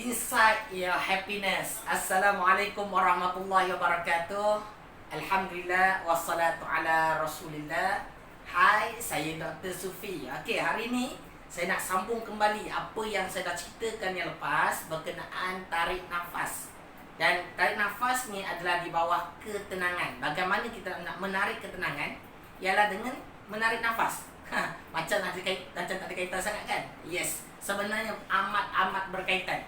Inside your happiness. Assalamualaikum warahmatullahi wabarakatuh. Alhamdulillah wassalatu ala Rasulillah. Hai, saya Dr. Sufi. Okey, hari ni saya nak sambung kembali apa yang saya dah ceritakan yang lepas berkenaan tarik nafas. Dan tarik nafas ni adalah di bawah ketenangan. Bagaimana kita nak menarik ketenangan? Ialah dengan menarik nafas. Macam tak ada kaitan sangat kan? Yes, sebenarnya amat berkaitan.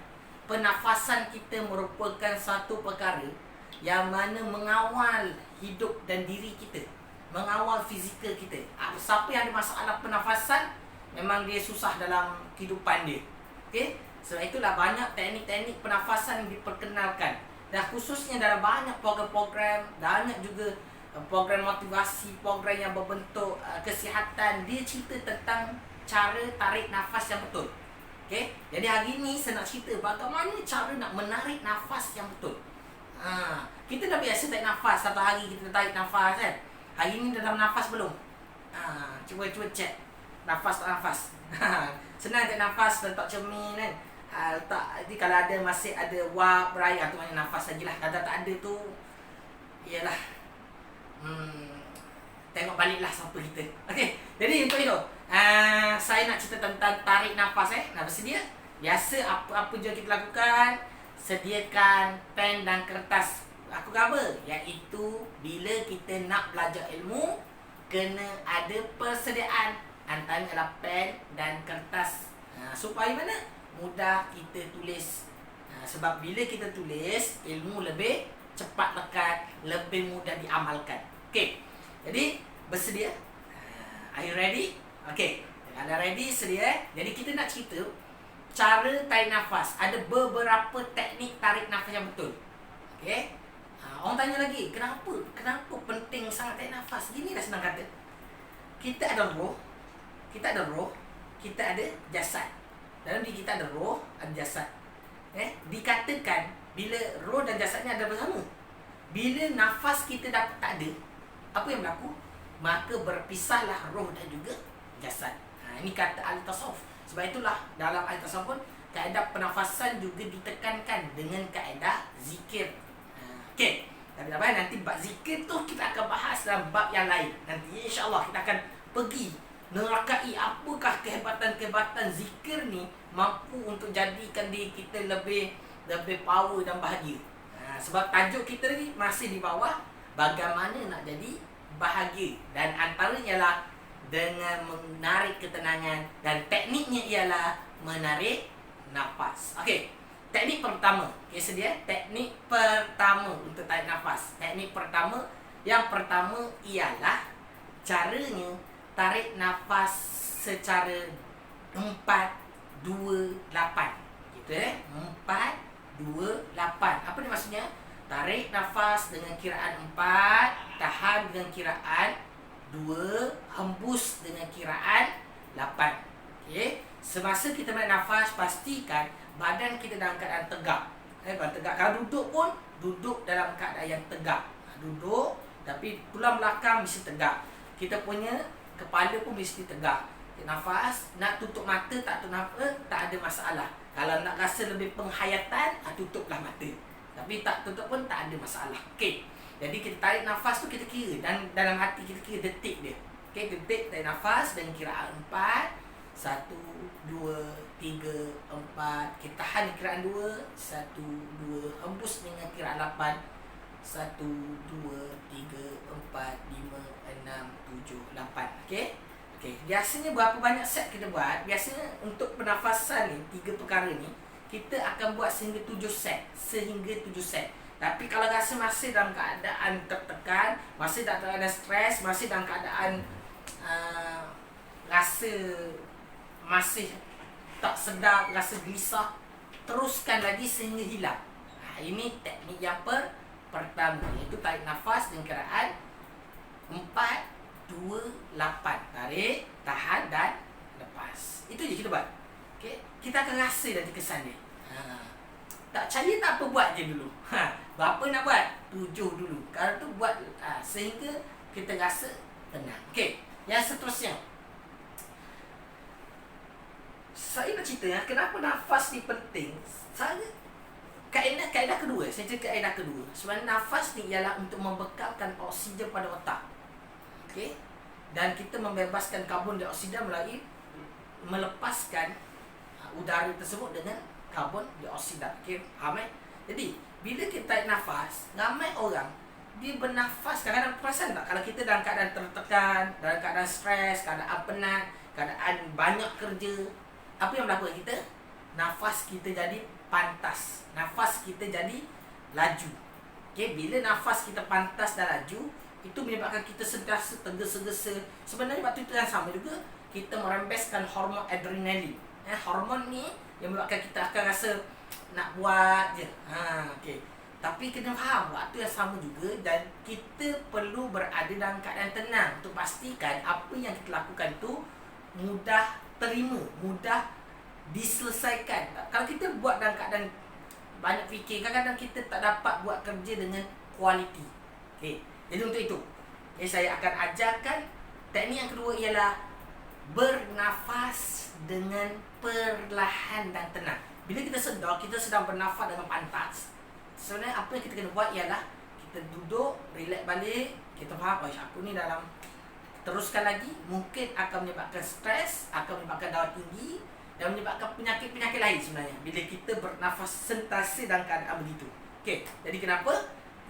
Pernafasan kita merupakan satu perkara yang mana mengawal hidup dan diri kita, mengawal fizikal kita. Siapa yang ada masalah pernafasan, memang dia susah dalam kehidupan dia. Okey? Sebab itulah banyak teknik-teknik pernafasan diperkenalkan. Dan khususnya dalam banyak program-program, banyak juga program motivasi, program yang berbentuk kesihatan, dia cerita tentang cara tarik nafas yang betul. Okay? Jadi hari ni saya nak cerita bagaimana cara nak menarik nafas yang betul. Kita dah biasa tarik nafas, satu hari kita tarik nafas kan. Hari ni dalam nafas belum? Cuba cek. Nafas tak nafas. Senang tarik nafas, letak cermin kan. Jadi kalau ada masih ada wap, berayar tu maknanya nafas sajalah. Kalau tak ada tu, ialah tengok baliklah siapa kita. Okey, jadi untuk itu saya nak cerita tentang tarik nafas. Nak bersedia? Biasa apa je kita lakukan, sediakan pen dan kertas. Aku cover, iaitu bila kita nak belajar ilmu, kena ada persediaan. Antaranya adalah pen dan kertas. Supaya mana? Mudah kita tulis. Sebab bila kita tulis, ilmu lebih cepat lekat, lebih mudah diamalkan. Okey, jadi bersedia? Are you ready? Okey, anda ready, sedia? Jadi kita nak cerita cara tarik nafas. Ada beberapa teknik tarik nafas yang betul. Okey, orang tanya lagi, kenapa penting sangat tarik nafas? Gini dah senang kata. Kita ada roh, kita ada jasad. Dalam diri kita ada roh, ada jasad. Dikatakan bila roh dan jasadnya ada bersama, bila nafas kita dah tak ada, apa yang berlaku? Maka berpisahlah roh dan juga jasad. Ini kata ahli tasawuf. Sebab itulah dalam ahli tasawuf pun kaedah pernafasan juga ditekankan dengan kaedah zikir. Okey, tapi tak payah, nanti bab zikir tu kita akan bahas dalam bab yang lain. Nanti insya-Allah kita akan pergi nerakai apakah kehebatan-kehebatan zikir ni mampu untuk jadikan diri kita lebih power dan bahagia. Sebab tajuk kita ni masih di bawah bagaimana nak jadi bahagia, dan antaranya ialah dengan menarik ketenangan, dan tekniknya ialah menarik nafas. Okey, teknik pertama. Okey, sedia? Teknik pertama untuk tarik nafas. Yang pertama ialah caranya tarik nafas secara 4-2-8. Gitu 4-2-8. Apa ni maksudnya? Tarik nafas dengan kiraan 4, tahan dengan kiraan 2, hembus dengan kiraan 8. Okey, semasa kita menarik nafas, pastikan badan kita dalam keadaan tegak. Tegak. Kalau duduk pun, duduk dalam keadaan yang tegak. Duduk, tapi tulang belakang mesti tegak. Kita punya kepala pun mesti tegak. Nafas, nak tutup mata, tak tutup mata, tak ada masalah. Kalau nak rasa lebih penghayatan, tutuplah mata. Tapi tak tutup pun tak ada masalah. Okey, jadi kita tarik nafas tu kita kira, dan dalam hati kita kira detik dia. Okey, detik tarik nafas dengan kiraan 4. 1, 2, 3, 4. Kita tahan kiraan 2. 1, 2. Hembus dengan kiraan 8. 1, 2, 3, 4, 5, 6, 7, 8. Okey. Okey, biasanya berapa banyak set kita buat? Biasanya untuk pernafasan ni, 3 perkara ni, kita akan buat sehingga 7 set. Tapi kalau rasa masih dalam keadaan tertekan, masih dalam keadaan stres, masih dalam keadaan rasa masih tak sedap, rasa gelisah, teruskan lagi sehingga hilang. Ini teknik yang pertama, iaitu tarik nafas dengan kiraan 4-2-8. Tarik, tahan dan lepas. Itu je kita buat. Okay? Kita akan rasa nanti kesan dia. Tak percaya tak apa, buat je dulu. Berapa nak buat? 7 dulu. Kalau tu buat sehingga kita rasa tenang. Okey, yang seterusnya, saya nak cerita kenapa nafas ni penting. Saya kaedah kedua, saya cakap kaedah kedua. Sebenarnya nafas ni ialah untuk membekalkan oksigen pada otak. Okey. Dan kita membebaskan karbon dioksida melalui melepaskan udara tersebut dengan karbon dioksida. Okey, faham eh? Jadi, bila kita tarik nafas, ramai orang dia bernafas kadang-kadang perasan tak kalau kita dalam keadaan tertekan, dalam keadaan stres, keadaan penat, keadaan banyak kerja, apa yang berlaku kat kita? Nafas kita jadi pantas. Nafas kita jadi laju. Okey, bila nafas kita pantas dan laju, itu menyebabkan kita sentiasa tergesa-gesa. Sebenarnya waktu itu yang sama juga kita merembeskan hormon adrenalin. Hormon ni yang menyebabkan kita akan rasa nak buat je. Okey. Tapi kena faham waktu yang sama juga dan kita perlu berada dalam keadaan tenang untuk pastikan apa yang kita lakukan tu mudah terima, mudah diselesaikan. Kalau kita buat dalam keadaan banyak fikir, kadang-kadang kita tak dapat buat kerja dengan kualiti. Okey. Jadi untuk itu, saya akan ajarkan teknik yang kedua ialah bernafas dengan perlahan dan tenang. Bila kita sedar kita sedang bernafas dengan pantas, sebenarnya apa yang kita kena buat ialah kita duduk, relax balik, kita faham aku ni dalam teruskan lagi mungkin akan menyebabkan stres, akan menyebabkan darah tinggi dan menyebabkan penyakit-penyakit lain sebenarnya bila kita bernafas sentiasa dalam keadaan begitu. Okey, jadi kenapa?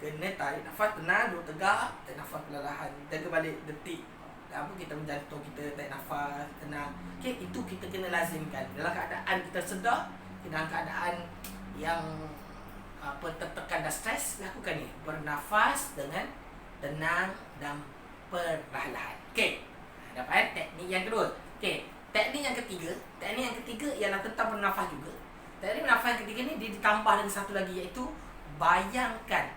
Kena tarik nafas tenang, duduk tegak, tarik nafas perlahan, jaga balik detik. Apa kita menjantung kita, tarik nafas tenang. Okey, itu kita kena lazimkan dalam keadaan kita sedar, dalam keadaan yang tertekan dan stres, lakukan ni. Bernafas dengan tenang dan perlahan-lahan. Okey. Dapat teknik yang kedua. Okey. Teknik yang ketiga ialah tentang bernafas juga. Teknik bernafas yang ketiga ni dia ditambah dengan satu lagi iaitu bayangkan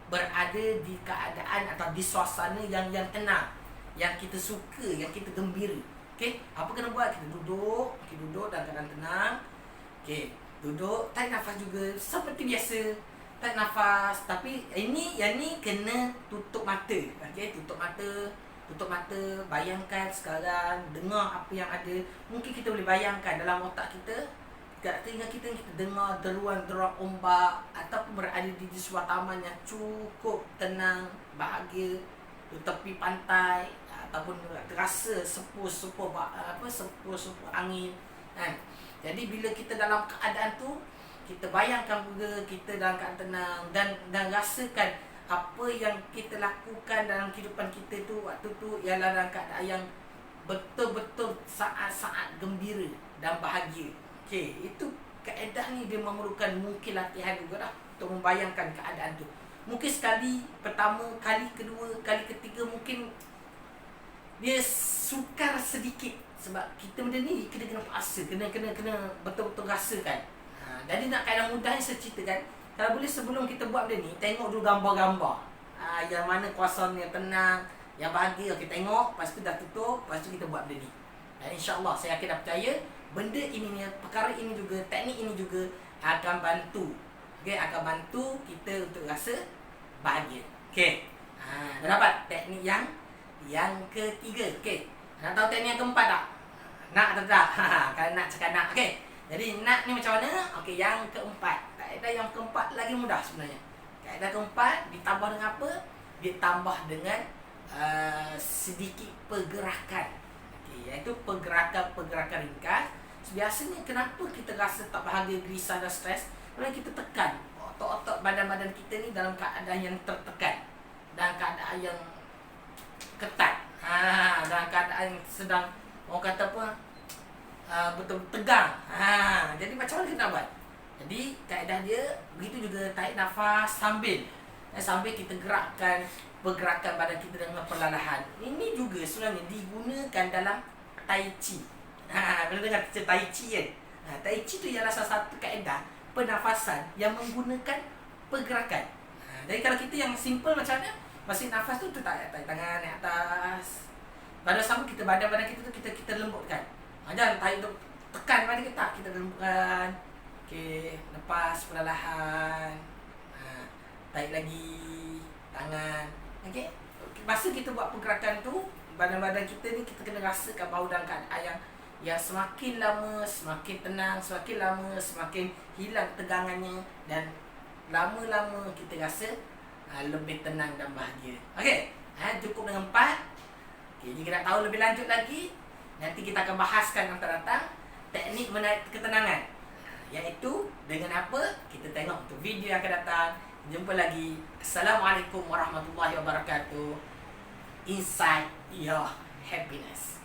berada di keadaan atau di suasana yang tenang, yang kita suka, yang kita gembira. Okey, apa kena buat? Kita duduk dalam keadaan tenang. Okey, duduk, tarik nafas juga seperti biasa. Tarik nafas, tapi yang ni kena tutup mata. Okey, tutup mata, bayangkan sekarang, dengar apa yang ada. Mungkin kita boleh bayangkan dalam otak kita, kat telinga kita dengar deruan-deruan ombak ataupun berada di sebuah taman yang cukup tenang, bahagia di tepi pantai ataupun terasa sepuh-sepuh angin kan. Jadi bila kita dalam keadaan tu, kita bayangkan juga kita dalam keadaan tenang dan rasakan apa yang kita lakukan dalam kehidupan kita tu waktu tu ialah dalam keadaan yang betul-betul saat-saat gembira dan bahagia. Okey, itu kaedah ni dia memerlukan mungkin latihan juga dah untuk membayangkan keadaan tu. Mungkin sekali pertama, kali kedua, kali ketiga mungkin dia sukar sedikit sebab kita benda ni kena paksa, kena betul-betul rasakan. Jadi nak kaedah mudahnya saya ceritakan, kalau boleh sebelum kita buat benda ni, tengok dulu gambar-gambar. Yang mana kuasanya tenang, yang bahagia, kita tengok, lepas tu dah tutup, lepas tu kita buat benda ni. Dan insya-Allah saya yakin dah percaya benda ini, perkara ini juga, teknik ini juga akan bantu. Okey, akan bantu kita untuk rasa bahagia. Okey. Dah dapat teknik yang ketiga. Okey. Nak tahu teknik yang keempat tak? Nak atau tak? Kalau nak cakap nak. Okey. Jadi nak ni macam mana? Okey, yang keempat. Kaedah yang keempat lagi mudah sebenarnya. Kaedah keempat ditambah dengan apa? Ditambah dengan sedikit pergerakan. Okey, iaitu pergerakan ringkas. Biasanya kenapa kita rasa tak bahagia, gerisah dan stres? Kerana kita tekan otot-otot badan-badan kita ni dalam keadaan yang tertekan, dalam keadaan yang ketat, dalam keadaan yang sedang orang kata apa, betul tegang. Jadi macam mana kita nak buat? Jadi kaedah dia begitu juga, tarik nafas sambil kita gerakkan pergerakan badan kita dengan perlahan. Ini juga sebenarnya digunakan dalam Tai Chi. Bila dengar Tai Chi kan? Tai Chi tu ialah salah satu kaedah pernafasan yang menggunakan pergerakan. Jadi kalau kita yang simple macam mana? Masih nafas tu tarik tangan naik atas. Pada sama kita badan kita tu kita lembutkan. Jangan tarik tu tekan badan kita lembutkan. Okey, lepas perlahan. Tarik lagi tangan. Okey. Masa kita buat pergerakan tu, badan-badan kita ni kita kena rasakan bahu dalam keadaan yang semakin lama semakin tenang, semakin lama semakin hilang tegangannya, dan lama-lama kita rasa lebih tenang dan bahagia. Okey, cukup dengan 4. Okay, jika nak tahu lebih lanjut lagi, nanti kita akan bahaskan akan datang teknik menarik ketenangan. Iaitu dengan apa? Kita tengok untuk video yang akan datang. Jumpa lagi. Assalamualaikum warahmatullahi wabarakatuh. Inside your happiness.